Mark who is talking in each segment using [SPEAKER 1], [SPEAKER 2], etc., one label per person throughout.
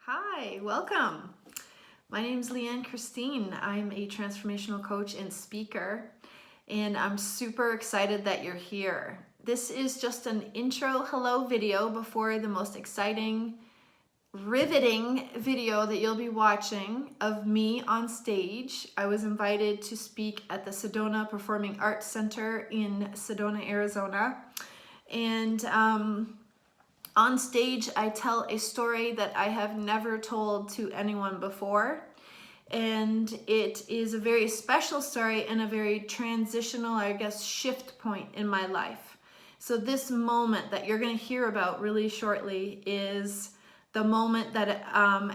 [SPEAKER 1] Hi, welcome. My name is Leanne Christine. I'm a transformational coach and speaker, and I'm super excited that you're here. This is just an intro hello video before the most exciting, riveting video that you'll be watching of me on stage. I was invited to speak at the Sedona Performing Arts Center in Sedona, Arizona, and on stage, I tell a story that I have never told to anyone before. And it is a very special story and a very transitional, I guess, shift point in my life. So this moment that you're going to hear about really shortly is the moment that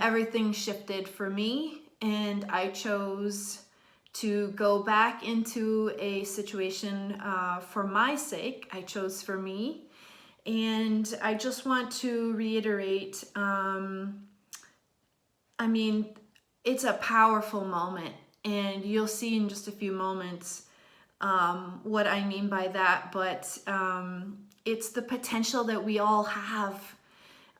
[SPEAKER 1] everything shifted for me, and I chose to go back into a situation for my sake. I chose for me. And I just want to reiterate, it's a powerful moment, and you'll see in just a few moments what I mean by that, but it's the potential that we all have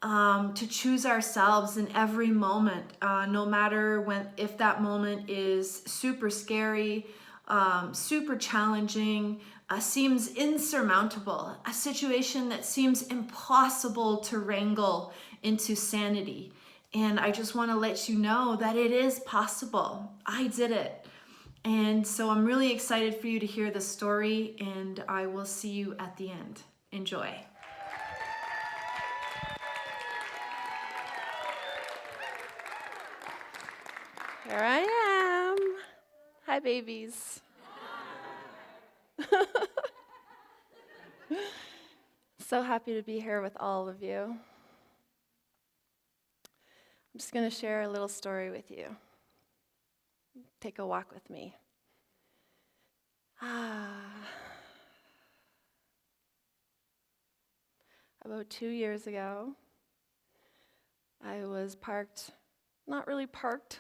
[SPEAKER 1] to choose ourselves in every moment, no matter if that moment is super scary, super challenging, seems insurmountable, a situation that seems impossible to wrangle into sanity. And I just want to let you know that it is possible. I did it. And so I'm really excited for you to hear the story, and I will see you at the end. Enjoy. Here I am. Hi, babies. So happy to be here with all of you. I'm just going to share a little story with you. Take a walk with me. About 2 years ago, I was parked, not really parked.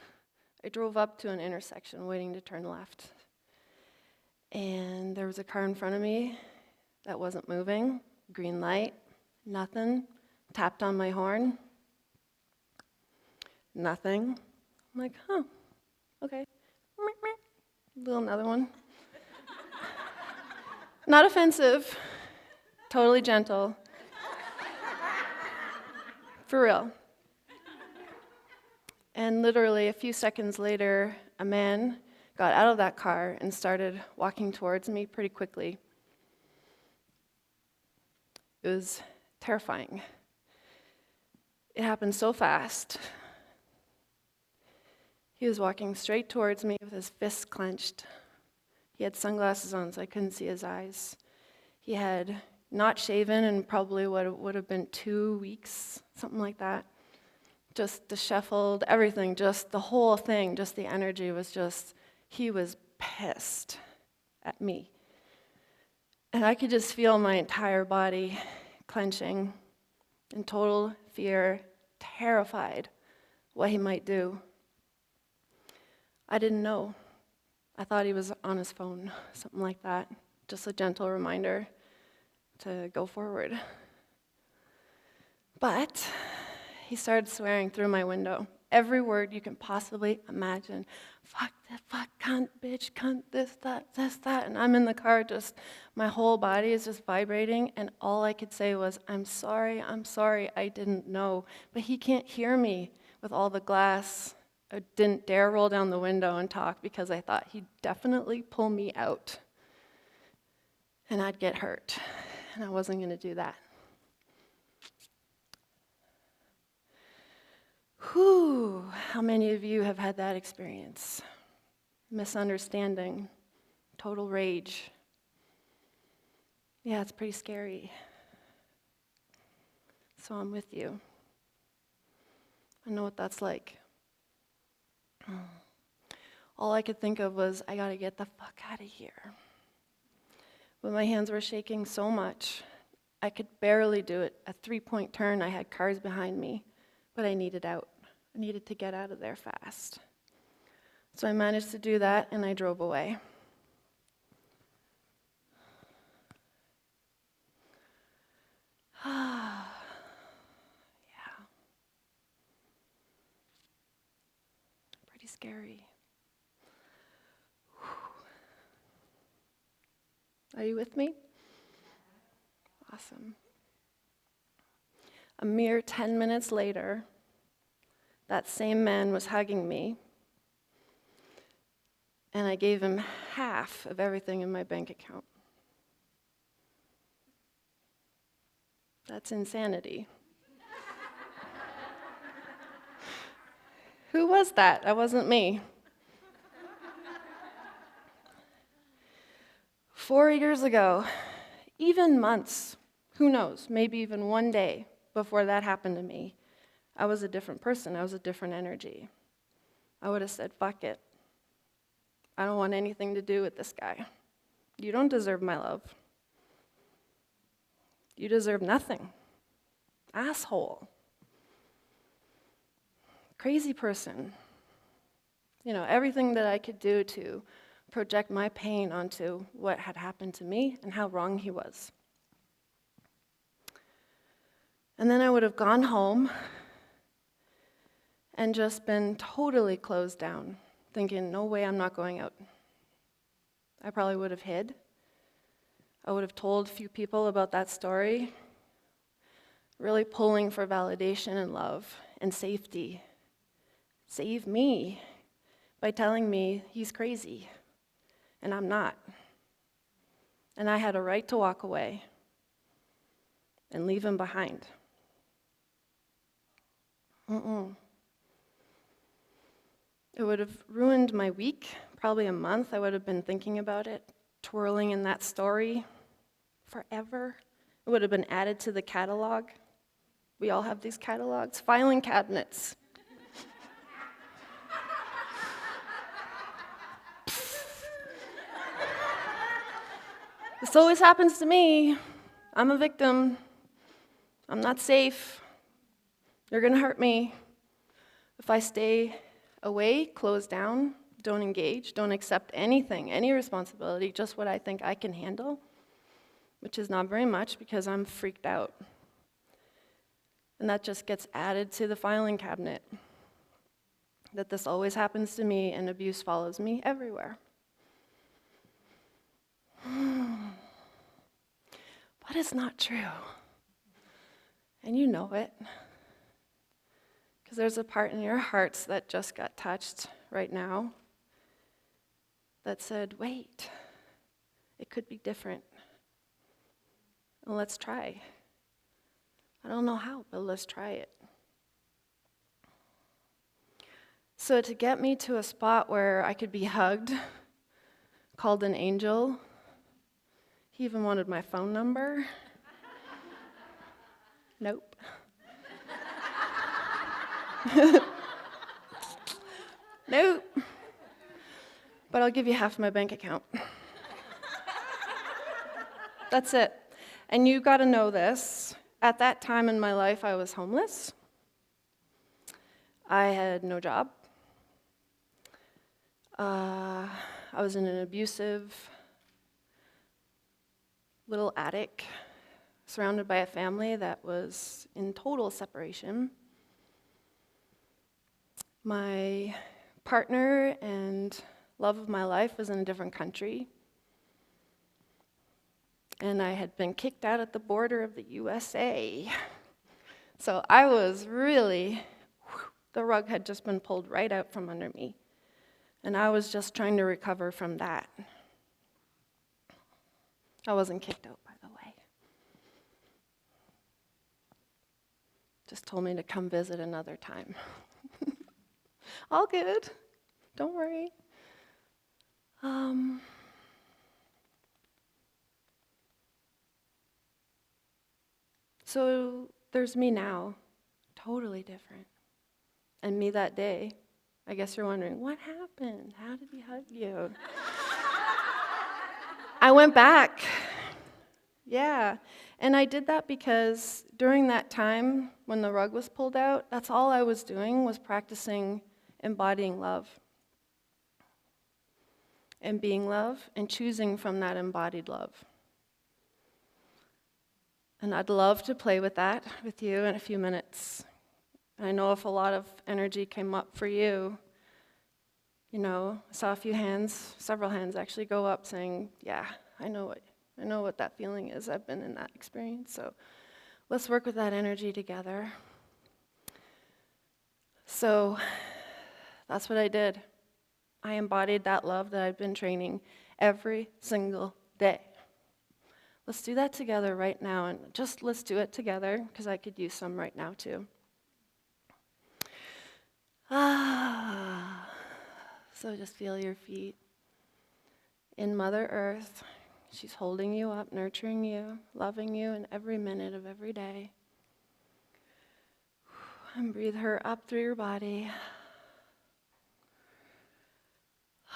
[SPEAKER 1] I drove up to an intersection waiting to turn left. And there was a car in front of me that wasn't moving, green light, nothing. Tapped on my horn, nothing. I'm like, okay. Little another one. Not offensive, totally gentle. For real. And literally a few seconds later, a man got out of that car and started walking towards me pretty quickly. It was terrifying. It happened so fast. He was walking straight towards me with his fists clenched. He had sunglasses on, so I couldn't see his eyes. He had not shaven in probably what would have been 2 weeks, something like that. Just disheveled, everything, just the whole thing, just the energy was just, he was pissed at me. And I could just feel my entire body clenching in total fear, terrified what he might do. I didn't know. I thought he was on his phone, something like that. Just a gentle reminder to go forward. But he started swearing through my window. Every word you can possibly imagine. Fuck, fuck, cunt, bitch, cunt, this, that. And I'm in the car, just, my whole body is just vibrating, and all I could say was, I'm sorry, I didn't know. But he can't hear me with all the glass. I didn't dare roll down the window and talk because I thought he'd definitely pull me out. And I'd get hurt. And I wasn't going to do that. Whew, how many of you have had that experience? Misunderstanding, total rage. Yeah, it's pretty scary. So I'm with you. I know what that's like. All I could think of was, I gotta get the fuck out of here. But my hands were shaking so much, I could barely do it. A 3-point turn, I had cars behind me, but I needed out. I needed to get out of there fast. So I managed to do that, and I drove away. Yeah.
[SPEAKER 2] scary. Are you with me? Awesome. A mere 10 minutes later, that same man was hugging me, and I gave him half of everything in my bank account. That's insanity. Who was that? That wasn't me. 4 years ago, even months, who knows, maybe even one day before that happened to me, I was a different person. I was a different energy. I would have said, fuck it. I don't want anything to do with this guy. You don't deserve my love. You deserve nothing. Asshole. Crazy person. You know, everything that I could do to project my pain onto what had happened to me and how wrong he was. And then I would have gone home and just been totally closed down, thinking, no way, I'm not going out. I probably would have hid. I would have told a few people about that story, really pulling for validation and love and safety. Save me by telling me he's crazy, and I'm not. And I had a right to walk away and leave him behind. It would have ruined my week, probably a month. I would have been thinking about it, twirling in that story forever. It would have been added to the catalog. We all have these catalogs, filing cabinets. This always happens to me. I'm a victim. I'm not safe. You're gonna hurt me. If I stay away, close down, don't engage, don't accept anything, any responsibility, just what I think I can handle, which is not very much because I'm freaked out. And that just gets added to the filing cabinet. That this always happens to me and abuse follows me everywhere. But it's not true. And you know it. Because there's a part in your hearts that just got touched right now that said, wait, it could be different. And let's try. I don't know how, but let's try it. So to get me to a spot where I could be hugged, called an angel, he even wanted my phone number. Nope. Nope. But I'll give you half my bank account. That's it. And you got to know this. At that time in my life, I was homeless. I had no job. I was in an abusive little attic, surrounded by a family that was in total separation. My partner and love of my life was in a different country. And I had been kicked out at the border of the USA. So I was really, the rug had just been pulled right out from under me. And I was just trying to recover from that. I wasn't kicked out, by the way. Just told me to come visit another time. All good. Don't worry. So there's me now, totally different. And me that day. I guess you're wondering, what happened? How did he hug you? I went back. Yeah. And I did that because during that time when the rug was pulled out, that's all I was doing was practicing embodying love. And being love and choosing from that embodied love. And I'd love to play with that with you in a few minutes. I know if a lot of energy came up for you, I saw a few hands, several hands actually go up saying, yeah, I know what that feeling is. I've been in that experience. So let's work with that energy together. So that's what I did. I embodied that love that I've been training every single day. Let's do that together right now, and just let's do it together, because I could use some right now too. So just feel your feet in Mother Earth. She's holding you up, nurturing you, loving you in every minute of every day. And breathe her up through your body.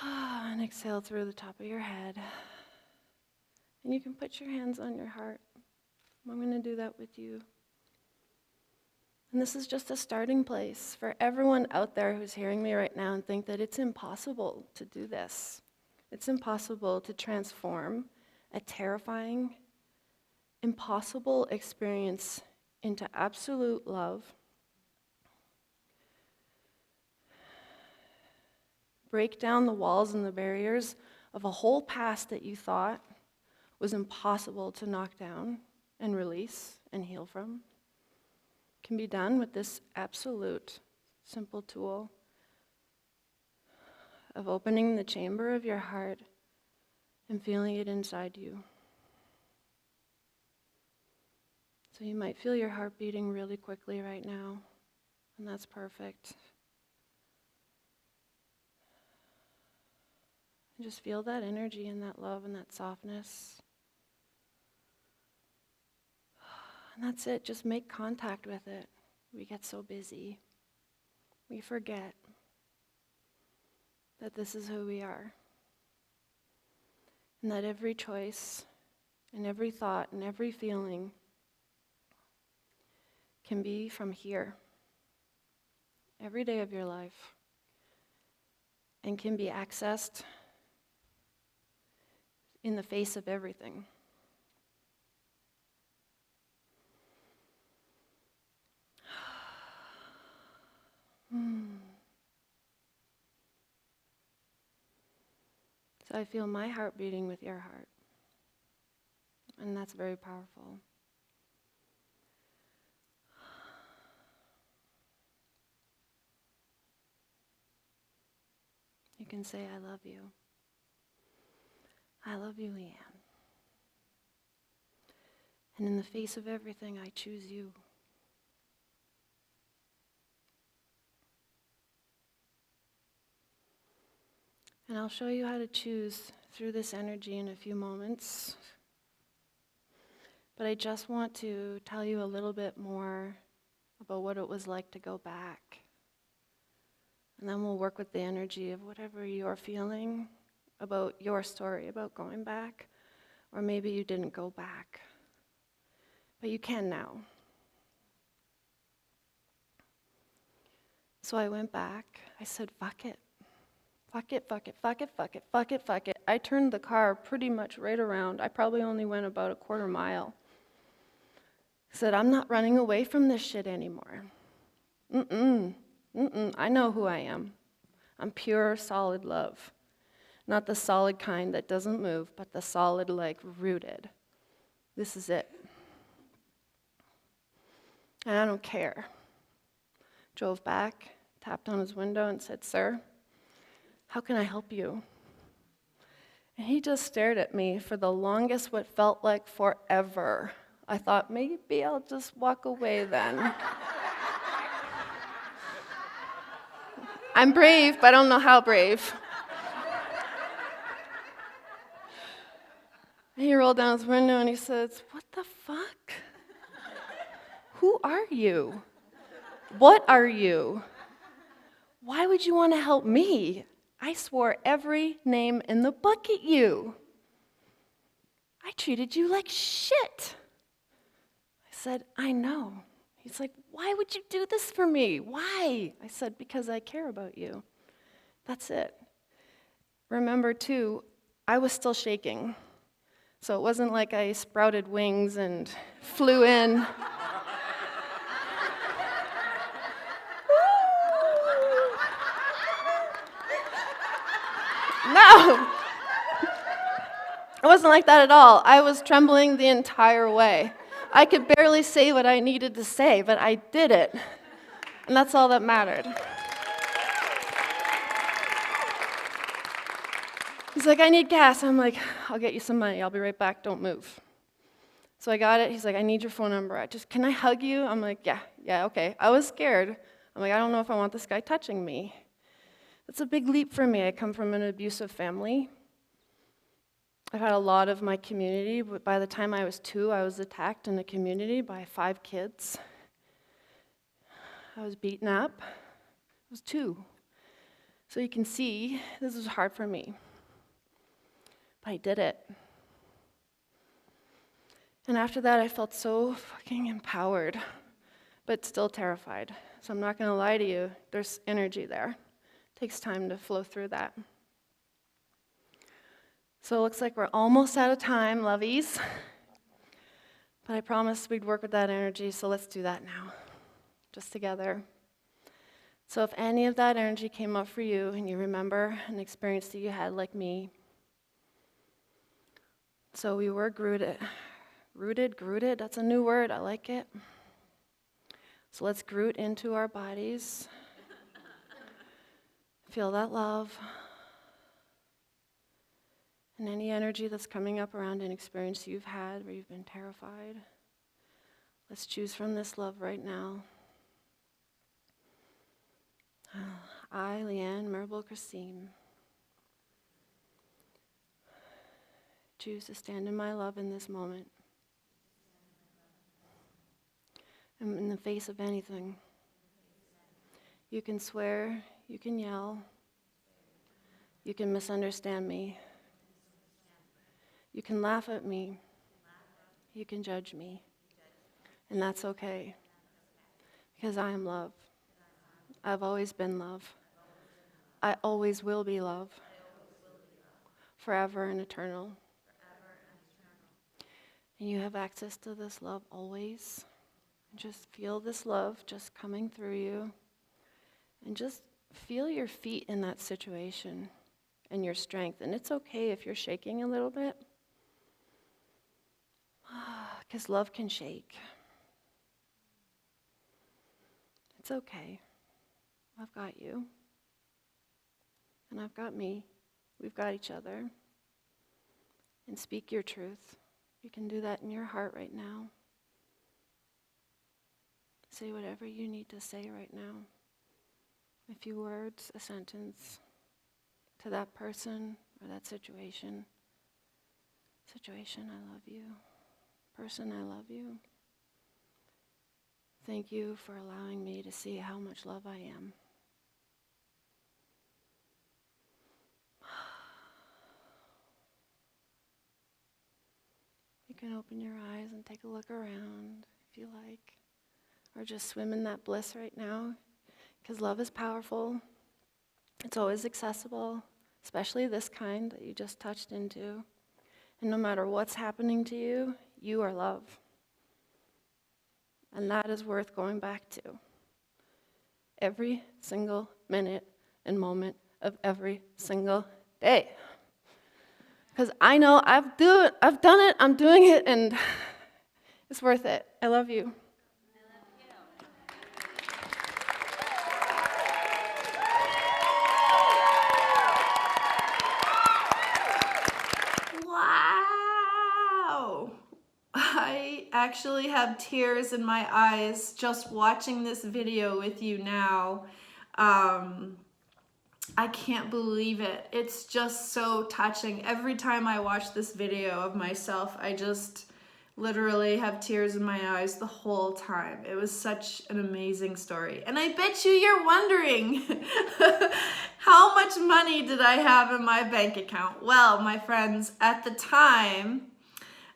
[SPEAKER 2] And exhale through the top of your head. And you can put your hands on your heart. I'm going to do that with you. And this is just a starting place for everyone out there who's hearing me right now and think that it's impossible to do this. It's impossible to transform a terrifying, impossible experience into absolute love. Break down the walls and the barriers of a whole past that you thought was impossible to knock down and release and heal from. Can be done with this absolute simple tool of opening the chamber of your heart and feeling it inside you. So you might feel your heart beating really quickly right now, and that's perfect. And just feel that energy and that love and that softness. And that's it, just make contact with it. We get so busy. We forget that this is who we are. And that every choice and every thought and every feeling can be from here, every day of your life, and can be accessed in the face of everything. So I feel my heart beating with your heart. And that's very powerful. You can say, I love you. I love you, Leanne. And in the face of everything, I choose you. And I'll show you how to choose through this energy in a few moments. But I just want to tell you a little bit more about what it was like to go back. And then we'll work with the energy of whatever you're feeling about your story, about going back. Or maybe you didn't go back. But you can now. So I went back. I said, fuck it. Fuck it, fuck it, fuck it, fuck it, fuck it, fuck it. I turned the car pretty much right around. I probably only went about a quarter mile. I said, I'm not running away from this shit anymore. I know who I am. I'm pure, solid love. Not the solid kind that doesn't move, but the solid, like, rooted. This is it. And I don't care. Drove back, tapped on his window and said, sir, how can I help you? And he just stared at me for the longest, what felt like forever. I thought, maybe I'll just walk away then. I'm brave, but I don't know how brave. He rolled down his window and he says, what the fuck? Who are you? What are you? Why would you want to help me? I swore every name in the book at you. I treated you like shit. I said, I know. He's like, why would you do this for me? Why? I said, because I care about you. That's it. Remember, too, I was still shaking. So it wasn't like I sprouted wings and flew in. wasn't like that at all. I was trembling the entire way. I could barely say what I needed to say, but I did it. And that's all that mattered. He's like, I need gas. I'm like, I'll get you some money. I'll be right back. Don't move. So I got it. He's like, I need your phone number. Can I hug you? I'm like, yeah, okay. I was scared. I'm like, I don't know if I want this guy touching me. That's a big leap for me. I come from an abusive family. I've had a lot of my community, but by the time I was 2, I was attacked in a community by 5 kids. I was beaten up. I was 2. So you can see, this was hard for me. But I did it. And after that, I felt so fucking empowered, but still terrified. So I'm not going to lie to you, there's energy there. It takes time to flow through that. So it looks like we're almost out of time, lovies. But I promised we'd work with that energy, so let's do that now, just together. So if any of that energy came up for you and you remember an experience that you had like me, so we were rooted, that's a new word, I like it. So let's root into our bodies. Feel that love. And any energy that's coming up around an experience you've had where you've been terrified. Let's choose from this love right now. I, Leanne, Marble Christine, choose to stand in my love in this moment. And in the face of anything. You can swear, you can yell, you can misunderstand me, you can laugh at me, you can judge me, and that's okay, because I am love. I've always been love. I always will be love, forever and eternal. And you have access to this love always. Just feel this love just coming through you. And just feel your feet in that situation and your strength. And it's okay if you're shaking a little bit. Because love can shake. It's okay. I've got you. And I've got me. We've got each other. And speak your truth. You can do that in your heart right now. Say whatever you need to say right now. A few words, a sentence to that person or that situation. Situation, I love you. Person, I love you. Thank you for allowing me to see how much love I am. You can open your eyes and take a look around if you like. Or just swim in that bliss right now, because love is powerful. It's always accessible, especially this kind that you just touched into. And no matter what's happening to you, you are love. And that is worth going back to. Every single minute and moment of every single day. Because I know I've done it, I'm doing it, and it's worth it. I love you.
[SPEAKER 1] Wow! I actually have tears in my eyes just watching this video with you now. I can't believe it. It's just so touching. Every time I watch this video of myself, I just literally have tears in my eyes the whole time. It was such an amazing story. And I bet you're wondering, how much money did I have in my bank account? Well, my friends, at the time,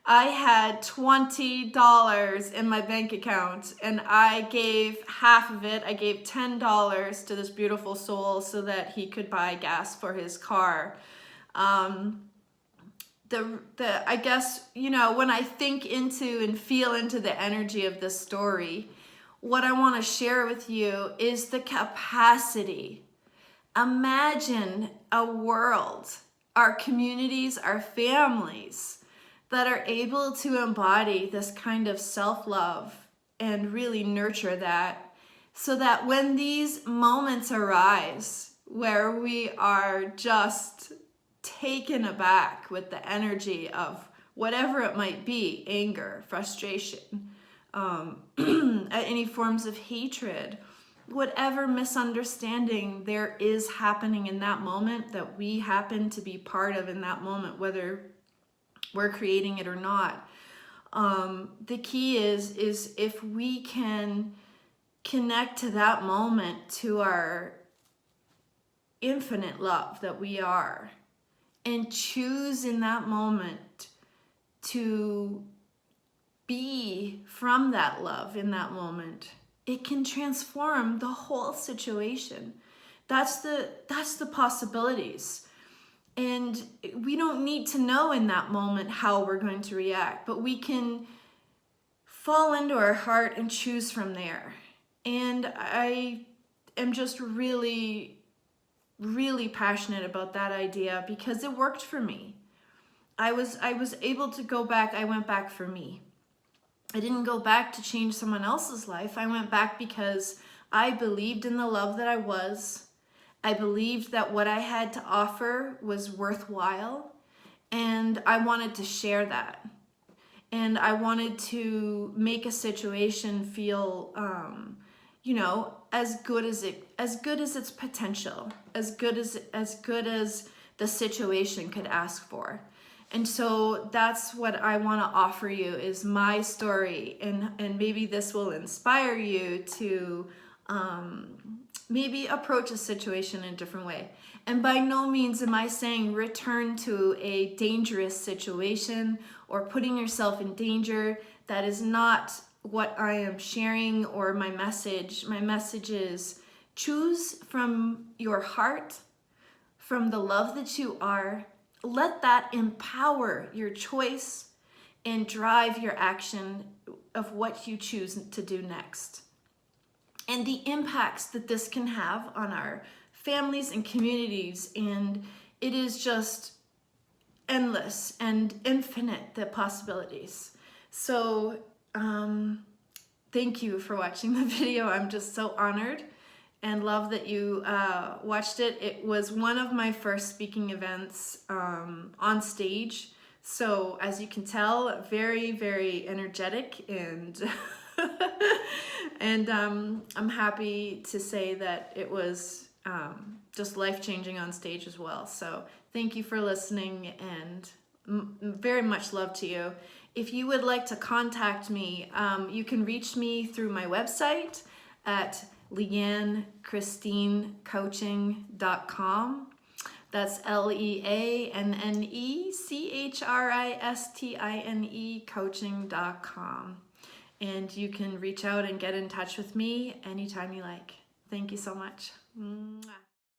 [SPEAKER 1] I had $20 in my bank account, and I gave half of it. I gave $10 to this beautiful soul so that he could buy gas for his car. I guess, when I think into and feel into the energy of this story, what I want to share with you is the capacity. Imagine a world our communities, our families that are able to embody this kind of self-love and really nurture that, so that when these moments arise where we are just taken aback with the energy of whatever it might be, anger, frustration, any forms of hatred, whatever misunderstanding there is happening in that moment that we happen to be part of in that moment, whether we're creating it or not. The key is if we can connect to that moment, to our infinite love that we are, and choose in that moment to be from that love in that moment, it can transform the whole situation. That's the possibilities. And we don't need to know in that moment how we're going to react, but we can fall into our heart and choose from there. And I am just really, really passionate about that idea because it worked for me. I was able to go back. I went back for me. I didn't go back to change someone else's life. I went back because I believed in the love that I was. I believed that what I had to offer was worthwhile, and I wanted to share that. And I wanted to make a situation feel, as good as its potential, as good as the situation could ask for. And so that's what I want to offer you, is my story, and maybe this will inspire you to maybe approach a situation in a different way. And by no means am I saying return to a dangerous situation or putting yourself in danger. That is not what I am sharing or my message. My message is choose from your heart, from the love that you are. Let that empower your choice and drive your action of what you choose to do next. And the impacts that this can have on our families and communities, and it is just endless and infinite, the possibilities. So thank you for watching the video. I'm just so honored and love that you watched it. It was one of my first speaking events on stage. So as you can tell, very, very energetic, and and I'm happy to say that it was just life-changing on stage as well. So thank you for listening, and very much love to you. If you would like to contact me, you can reach me through my website at leannechristinecoaching.com. That's LEANNECHRISTINE coaching.com. And you can reach out and get in touch with me anytime you like. Thank you so much. Mwah.